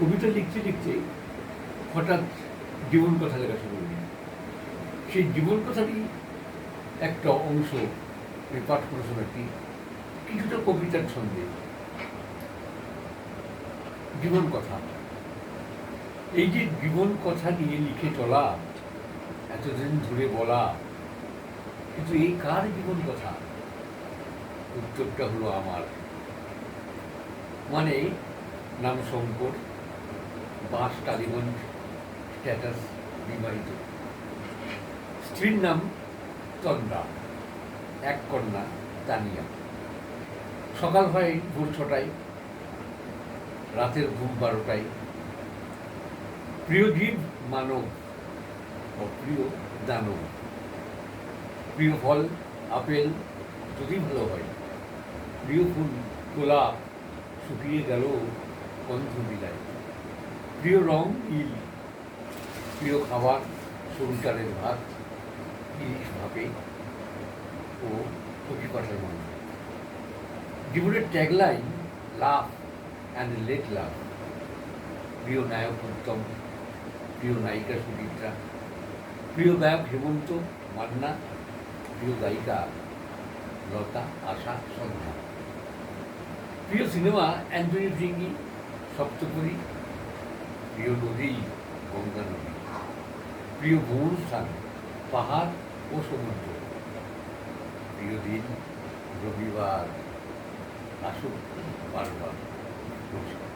কবিতা লিখতে লিখতে হঠাৎ জীবন কথা লেখা শুরু করি। সেই জীবন কথারই একটা অংশ আমি পাঠ করে শোনাচ্ছি, কিছুটা কবিতার ছন্দে। জীবন কথা, এই যে জীবন কথা নিয়ে লিখে চলা, এতদিন ধরে বলা, কিন্তু এই কার জীবন কথা? উত্তরটা হলো আমার। মানে নাম শঙ্কর, বাস টালিগঞ্জ, স্ট্যাটাস বিবাহিত, স্ত্রীর নাম তন্দ্রা, এক কন্যা তানিয়া। সকাল হয় ভোর 6টায়, রাতের ঘুম 12টায়। প্রিয় জীব মানব, অপ্রিয় দানব। প্রিয় ফল আপেল, যদি ভালো হয়। প্রিয় ফুল গোলাপ, শুকিয়ে গেল গন্ধ বিলায়। প্রিয় রং নীল। প্রিয় খাবার সরু চালের ভাত, ইলিশ ভাপে ও কচি পাঠার মাংস। জীবনের ট্যাগলাইন লাভ অ্যান্ড লেট লাভ। প্রিয় নায়ক উত্তম, প্রিয় নায়িকা সুচিত্রা, প্রিয় গায়ক হেমন্ত মান্না, প্রিয় গায়িকা লতা, আশা, সন্ধ্যা। প্রিয় সিনেমা অ্যান্টনি ফ্রিঙ্গি, সপ্তপুরী। প্রিয় নদী গঙ্গা নদী। প্রিয় ভ্রমণ স্থান পাহাড় ও সমুদ্র। প্রিয় দিন রবিবার, আসুক বারবার। নমস্কার।